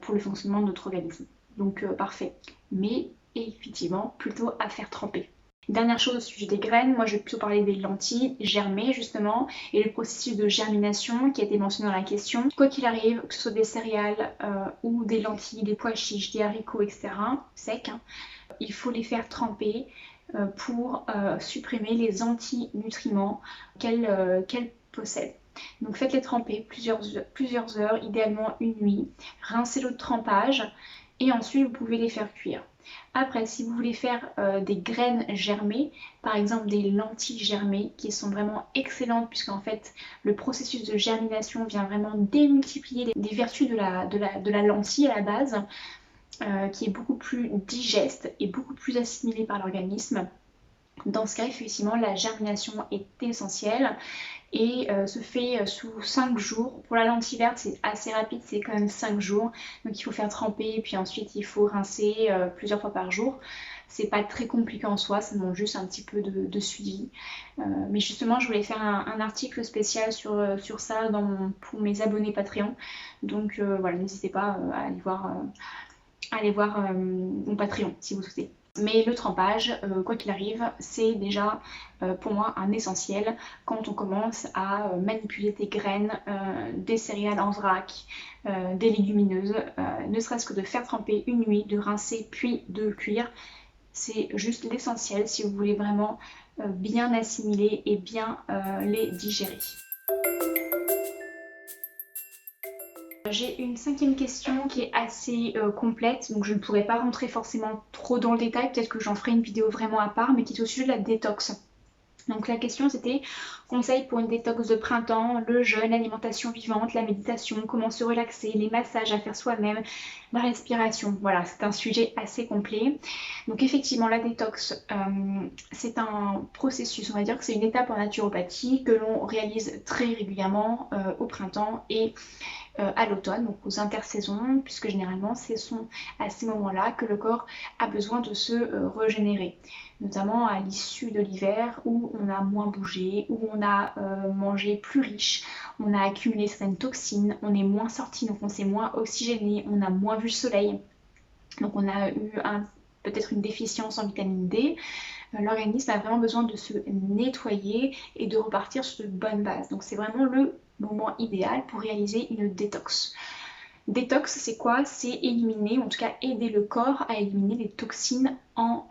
pour le fonctionnement de notre organisme. Donc parfait, mais effectivement plutôt à faire tremper. Dernière chose au sujet des graines, moi je vais plutôt parler des lentilles germées justement et le processus de germination qui a été mentionné dans la question. Quoi qu'il arrive, que ce soit des céréales ou des lentilles, des pois chiches, des haricots, etc. secs, il faut les faire tremper pour supprimer les antinutriments qu'elles possèdent. Donc faites-les tremper plusieurs heures, idéalement une nuit. Rincez l'eau de trempage et ensuite vous pouvez les faire cuire. Après, si vous voulez faire des graines germées, par exemple des lentilles germées, qui sont vraiment excellentes puisqu'en fait le processus de germination vient vraiment démultiplier les vertus de la lentille à la base, qui est beaucoup plus digeste et beaucoup plus assimilée par l'organisme. Dans ce cas, effectivement, la germination est essentielle et se fait sous 5 jours. Pour la lentille verte, c'est assez rapide, c'est quand même 5 jours. Donc il faut faire tremper et puis ensuite il faut rincer plusieurs fois par jour. C'est pas très compliqué en soi, ça demande juste un petit peu de suivi. Mais justement, je voulais faire un article spécial sur ça pour mes abonnés Patreon. Donc voilà, n'hésitez pas à aller voir mon Patreon si vous souhaitez. Mais le trempage, quoi qu'il arrive, c'est déjà pour moi un essentiel quand on commence à manipuler des graines, des céréales en vrac, des légumineuses, ne serait-ce que de faire tremper une nuit, de rincer puis de cuire. C'est juste l'essentiel si vous voulez vraiment bien assimiler et bien les digérer. J'ai une 5e question qui est assez complète, donc je ne pourrai pas rentrer forcément trop dans le détail, peut-être que j'en ferai une vidéo vraiment à part, mais qui est au sujet de la détox. Donc la question c'était conseils pour une détox de printemps, le jeûne, l'alimentation vivante, la méditation, comment se relaxer, les massages à faire soi-même, la respiration. Voilà, c'est un sujet assez complet. Donc effectivement la détox, c'est un processus, on va dire que c'est une étape en naturopathie que l'on réalise très régulièrement au printemps et à l'automne, donc aux intersaisons, puisque généralement ce sont à ces moments-là que le corps a besoin de se régénérer, notamment à l'issue de l'hiver où on a moins bougé, où on a mangé plus riche, on a accumulé certaines toxines, on est moins sorti, donc on s'est moins oxygéné, on a moins vu le soleil, donc on a eu peut-être une déficience en vitamine D. L'organisme a vraiment besoin de se nettoyer et de repartir sur de bonnes bases. Donc c'est vraiment le moment idéal pour réaliser une détox. Détox, c'est quoi? C'est éliminer, en tout cas aider le corps à éliminer les toxines en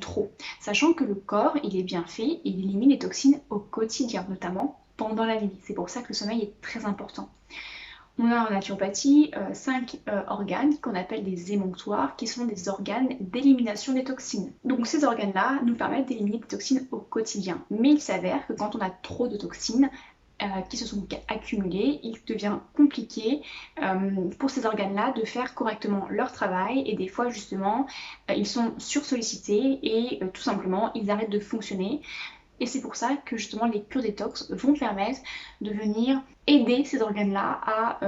trop. Sachant que le corps, il est bien fait, il élimine les toxines au quotidien, notamment pendant la nuit. C'est pour ça que le sommeil est très important. On a en naturopathie 5 organes qu'on appelle des émonctoires, qui sont des organes d'élimination des toxines. Donc ces organes-là nous permettent d'éliminer des toxines au quotidien. Mais il s'avère que quand on a trop de toxines qui se sont accumulées, il devient compliqué pour ces organes-là de faire correctement leur travail et des fois justement ils sont sursollicités et tout simplement ils arrêtent de fonctionner. Et c'est pour ça que justement les cures détox vont permettre de venir aider ces organes-là à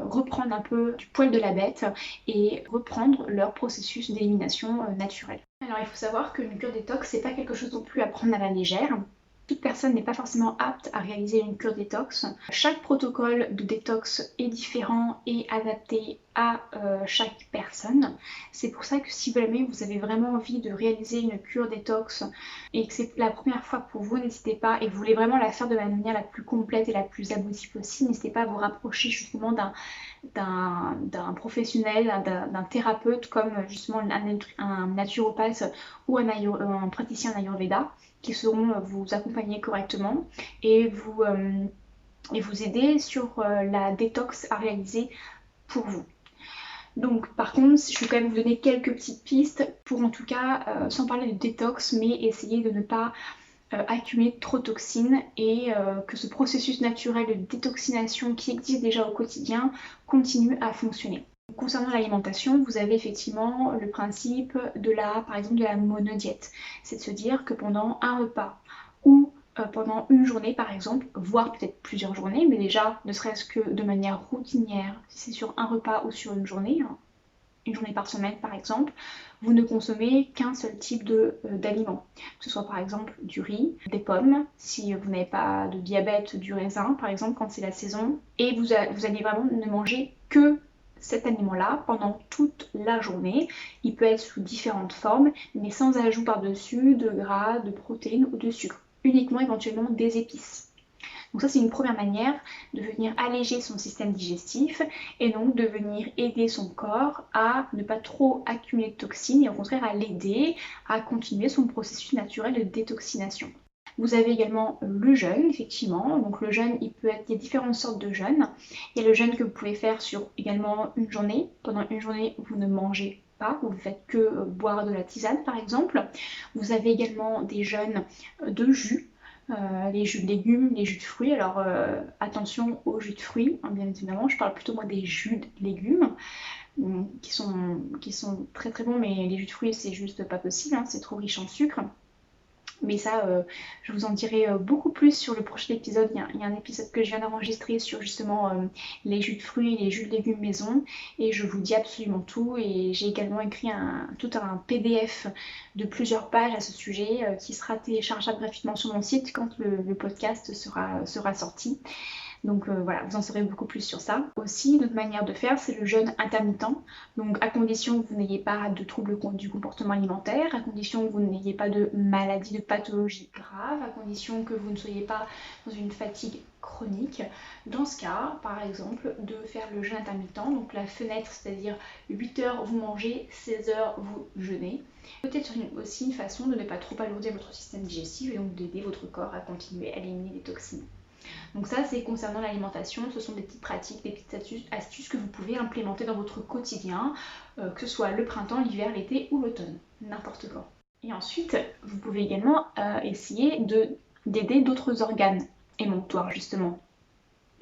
reprendre un peu du poil de la bête et reprendre leur processus d'élimination naturel. Alors il faut savoir qu'une cure détox, c'est pas quelque chose non plus à prendre à la légère. Toute personne n'est pas forcément apte à réaliser une cure détox. Chaque protocole de détox est différent et adapté à chaque personne. C'est pour ça que si jamais vous avez vraiment envie de réaliser une cure détox et que c'est la première fois pour vous, n'hésitez pas, et que vous voulez vraiment la faire de la manière la plus complète et la plus aboutie possible, n'hésitez pas à vous rapprocher justement d'un professionnel, d'un thérapeute comme justement un naturopathe ou un praticien en Ayurveda qui sauront vous accompagner correctement et vous aider sur la détox à réaliser pour vous. Donc par contre, je vais quand même vous donner quelques petites pistes pour en tout cas, sans parler de détox, mais essayer de ne pas accumuler trop de toxines et que ce processus naturel de détoxination qui existe déjà au quotidien continue à fonctionner. Concernant l'alimentation, vous avez effectivement le principe par exemple de la monodiète. C'est de se dire que pendant un repas ou pendant une journée par exemple, voire peut-être plusieurs journées, mais déjà ne serait-ce que de manière routinière, si c'est sur un repas ou sur une journée par semaine par exemple, vous ne consommez qu'un seul type d'aliment, que ce soit par exemple du riz, des pommes, si vous n'avez pas de diabète, du raisin par exemple quand c'est la saison, et vous allez vraiment ne manger que cet aliment-là pendant toute la journée. Il peut être sous différentes formes, mais sans ajout par-dessus de gras, de protéines ou de sucre. Uniquement éventuellement des épices. Donc ça c'est une première manière de venir alléger son système digestif et donc de venir aider son corps à ne pas trop accumuler de toxines et au contraire à l'aider à continuer son processus naturel de détoxination. Vous avez également le jeûne, effectivement. Donc le jeûne, il y a différentes sortes de jeûnes. Il y a le jeûne que vous pouvez faire sur également une journée. Pendant une journée, vous ne mangez pas, vous ne faites que boire de la tisane par exemple. Vous avez également des jeûnes de jus. Les jus de légumes, les jus de fruits. Alors attention aux jus de fruits, hein, bien évidemment, je parle plutôt moi des jus de légumes qui sont très très bons, mais les jus de fruits c'est juste pas possible, hein, c'est trop riche en sucre. Mais ça, je vous en dirai beaucoup plus sur le prochain épisode. Il y a un épisode que je viens d'enregistrer sur justement les jus de fruits, les jus de légumes maison. Et je vous dis absolument tout. Et j'ai également écrit tout un PDF de plusieurs pages à ce sujet qui sera téléchargeable gratuitement sur mon site quand le podcast sera sorti. Donc voilà, vous en saurez beaucoup plus sur ça. Aussi, notre manière de faire, c'est le jeûne intermittent. Donc à condition que vous n'ayez pas de troubles du comportement alimentaire, à condition que vous n'ayez pas de maladie, de pathologie grave, à condition que vous ne soyez pas dans une fatigue chronique. Dans ce cas, par exemple, de faire le jeûne intermittent, donc la fenêtre, c'est-à-dire 8 heures vous mangez, 16 heures vous jeûnez. Peut-être aussi une façon de ne pas trop alourdir votre système digestif et donc d'aider votre corps à continuer à éliminer les toxines. Donc ça c'est concernant l'alimentation, ce sont des petites pratiques, des petites astuces que vous pouvez implémenter dans votre quotidien, que ce soit le printemps, l'hiver, l'été ou l'automne, n'importe quand. Et ensuite, vous pouvez également essayer d'aider d'autres organes émonctoires justement.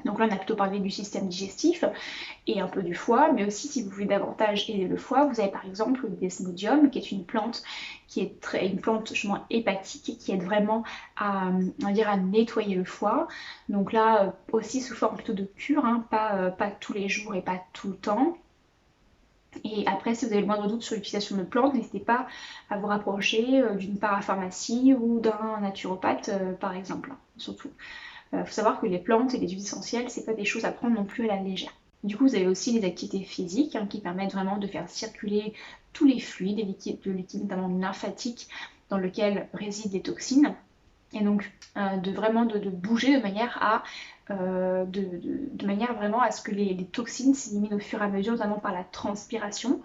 Donc là on a plutôt parlé du système digestif et un peu du foie, mais aussi si vous voulez davantage aider le foie, vous avez par exemple le desmodium qui est une plante une plante justement hépatique qui aide vraiment à nettoyer le foie. Donc là aussi sous forme plutôt de cure, hein, pas tous les jours et pas tout le temps. Et après, si vous avez le moindre doute sur l'utilisation de plantes, n'hésitez pas à vous rapprocher d'une parapharmacie ou d'un naturopathe par exemple, hein, surtout. Faut savoir que les plantes et les huiles essentielles, c'est pas des choses à prendre non plus à la légère. Du coup, vous avez aussi les activités physiques qui permettent vraiment de faire circuler tous les fluides, le liquide notamment lymphatique dans lequel résident les toxines. Et donc de bouger de manière vraiment à ce que les toxines s'éliminent au fur et à mesure, notamment par la transpiration.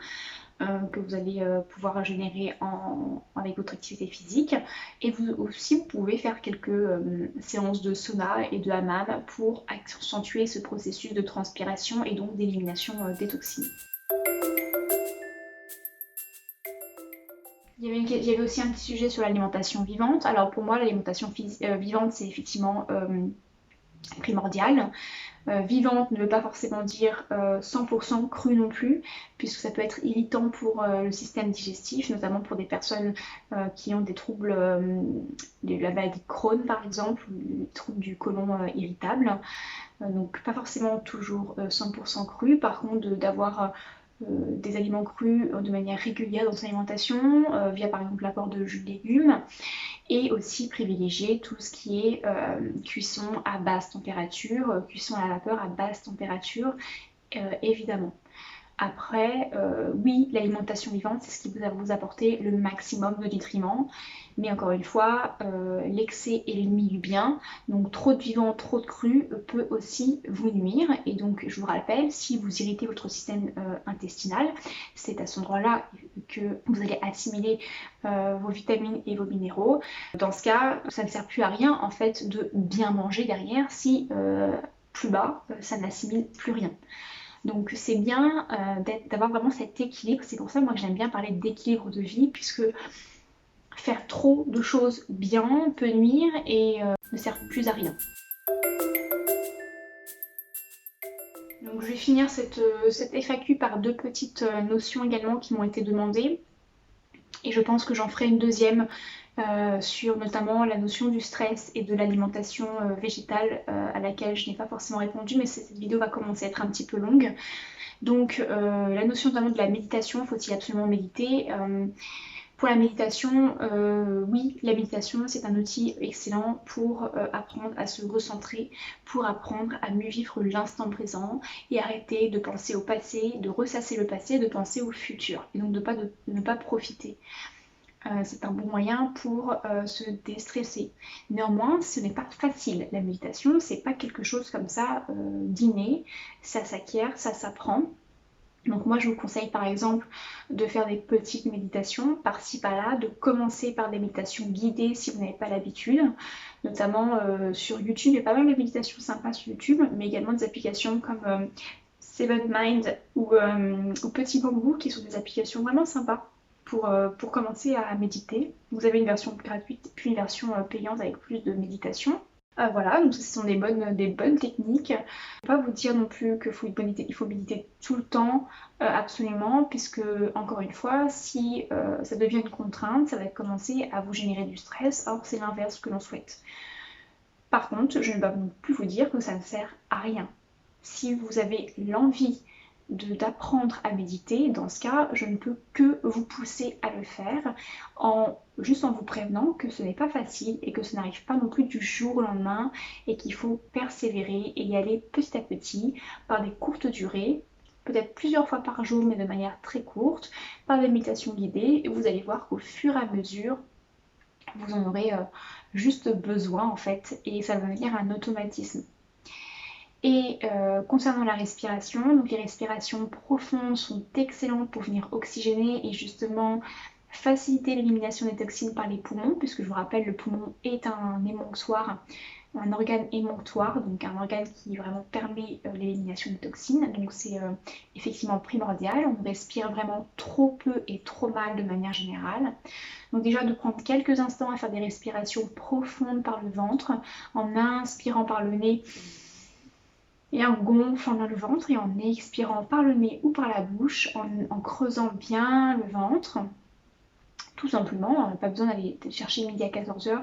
Que vous allez pouvoir générer avec votre activité physique. Et vous pouvez faire quelques séances de sauna et de hammam pour accentuer ce processus de transpiration et donc d'élimination des toxines. Il y avait aussi un petit sujet sur l'alimentation vivante. Alors pour moi, l'alimentation vivante, c'est effectivement primordial. Vivante ne veut pas forcément dire 100% cru non plus, puisque ça peut être irritant pour le système digestif, notamment pour des personnes qui ont des troubles de la maladie de Crohn par exemple, ou des troubles du côlon irritable. Donc pas forcément toujours 100% cru, par contre d'avoir des aliments crus de manière régulière dans son alimentation, via par exemple l'apport de jus de légumes, et aussi privilégier tout ce qui est cuisson à basse température, cuisson à la vapeur à basse température, évidemment. Après, oui, l'alimentation vivante, c'est ce qui va vous apporter le maximum de nutriments. Mais encore une fois, l'excès est l'ennemi du bien. Donc trop de vivant, trop de cru peut aussi vous nuire. Et donc, je vous rappelle, si vous irritez votre système intestinal, c'est à ce endroit-là que vous allez assimiler vos vitamines et vos minéraux. Dans ce cas, ça ne sert plus à rien en fait de bien manger derrière si plus bas, ça n'assimile plus rien. Donc c'est bien d'avoir vraiment cet équilibre. C'est pour ça moi que j'aime bien parler d'équilibre de vie, puisque faire trop de choses bien peut nuire et ne sert plus à rien. Donc je vais finir cette FAQ par deux petites notions également qui m'ont été demandées. Et je pense que j'en ferai une deuxième sur notamment la notion du stress et de l'alimentation végétale à laquelle je n'ai pas forcément répondu, mais cette vidéo va commencer à être un petit peu longue. Donc la notion notamment de la méditation, faut-il absolument méditer pour la méditation, oui, la méditation c'est un outil excellent pour apprendre à se recentrer, pour apprendre à mieux vivre l'instant présent et arrêter de penser au passé, de ressasser le passé, de penser au futur et donc de ne pas profiter. c'est un bon moyen pour se déstresser. Néanmoins, ce n'est pas facile. La méditation, c'est pas quelque chose comme ça d'inné, ça s'acquiert, ça s'apprend. Donc moi je vous conseille par exemple de faire des petites méditations par-ci par-là, de commencer par des méditations guidées si vous n'avez pas l'habitude, notamment sur YouTube. Il y a pas mal de méditations sympas sur YouTube, mais également des applications comme Seven Mind ou Petit Bambou qui sont des applications vraiment sympas pour commencer à méditer. Vous avez une version gratuite puis une version payante avec plus de méditation. Voilà, donc ce sont des bonnes techniques. Je ne vais pas vous dire non plus qu'il faut méditer tout le temps, absolument, puisque encore une fois, si ça devient une contrainte, ça va commencer à vous générer du stress, or c'est l'inverse que l'on souhaite. Par contre, je ne vais pas non plus vous dire que ça ne sert à rien. Si vous avez l'envie d'apprendre à méditer, dans ce cas, je ne peux que vous pousser à le faire, juste en vous prévenant que ce n'est pas facile et que ça n'arrive pas non plus du jour au lendemain et qu'il faut persévérer et y aller petit à petit par des courtes durées, peut-être plusieurs fois par jour mais de manière très courte, par des méditations guidées, et vous allez voir qu'au fur et à mesure, vous en aurez juste besoin en fait et ça va devenir un automatisme. Et concernant la respiration, donc les respirations profondes sont excellentes pour venir oxygéner et justement faciliter l'élimination des toxines par les poumons, puisque je vous rappelle, le poumon est un émonctoire, un organe émonctoire, donc un organe qui vraiment permet l'élimination des toxines, donc c'est effectivement primordial. On respire vraiment trop peu et trop mal de manière générale. Donc déjà de prendre quelques instants à faire des respirations profondes par le ventre, en inspirant par le nez, et en gonflant le ventre et en expirant par le nez ou par la bouche, en creusant bien le ventre, tout simplement. On n'a pas besoin d'aller chercher midi à 14h.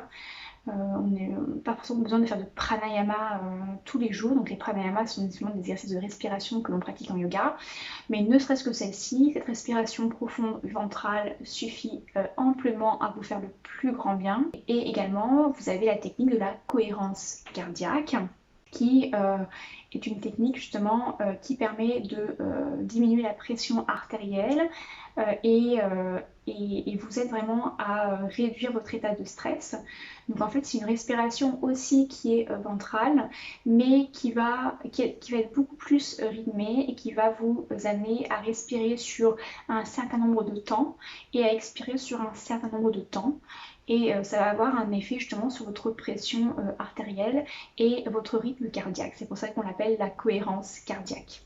On n'a pas forcément besoin de faire de pranayama tous les jours. Donc les pranayamas sont des exercices de respiration que l'on pratique en yoga. Mais ne serait-ce que celle-ci, cette respiration profonde ventrale suffit amplement à vous faire le plus grand bien. Et également, vous avez la technique de la cohérence cardiaque qui est une technique justement qui permet de diminuer la pression artérielle et vous aide vraiment à réduire votre état de stress. Donc en fait c'est une respiration aussi qui est ventrale mais qui va être beaucoup plus rythmée et qui va vous amener à respirer sur un certain nombre de temps et à expirer sur un certain nombre de temps. Et ça va avoir un effet justement sur votre pression artérielle et votre rythme cardiaque. C'est pour ça qu'on l'appelle la cohérence cardiaque.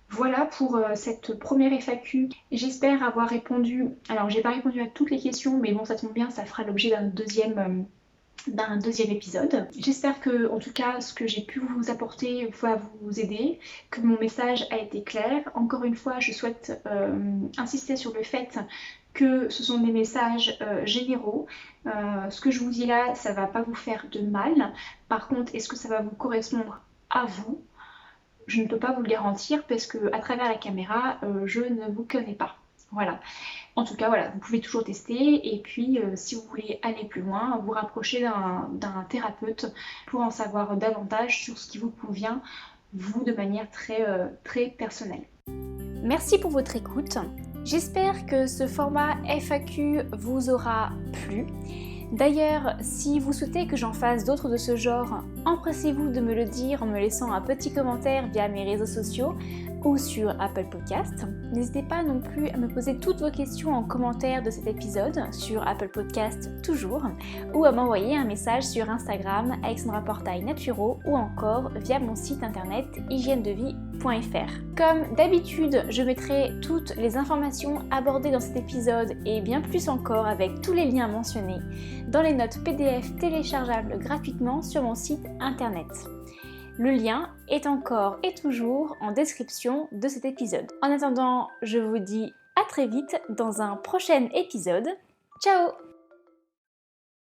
Voilà pour cette première FAQ. J'espère avoir répondu. Alors j'ai pas répondu à toutes les questions, mais bon ça tombe bien, ça fera l'objet d'un deuxième épisode. J'espère que en tout cas ce que j'ai pu vous apporter va vous aider, que mon message a été clair. Encore une fois, je souhaite insister sur le fait que ce sont des messages généraux. Ce que je vous dis là, ça va pas vous faire de mal. Par contre, est-ce que ça va vous correspondre à vous? Je ne peux pas vous le garantir parce que à travers la caméra, je ne vous connais pas. Voilà. En tout cas, voilà, vous pouvez toujours tester et puis si vous voulez aller plus loin, vous rapprocher d'un thérapeute pour en savoir davantage sur ce qui vous convient, vous, de manière très personnelle. Merci pour votre écoute. J'espère que ce format FAQ vous aura plu. D'ailleurs, si vous souhaitez que j'en fasse d'autres de ce genre, empressez-vous de me le dire en me laissant un petit commentaire via mes réseaux sociaux ou sur Apple Podcast. N'hésitez pas non plus à me poser toutes vos questions en commentaire de cet épisode sur Apple Podcast toujours, ou à m'envoyer un message sur Instagram Alexandra Portail Naturo ou encore via mon site internet hygienedevie.fr. Comme d'habitude, je mettrai toutes les informations abordées dans cet épisode et bien plus encore avec tous les liens mentionnés dans les notes PDF téléchargeables gratuitement sur mon site internet. Le lien est encore et toujours en description de cet épisode. En attendant, je vous dis à très vite dans un prochain épisode. Ciao!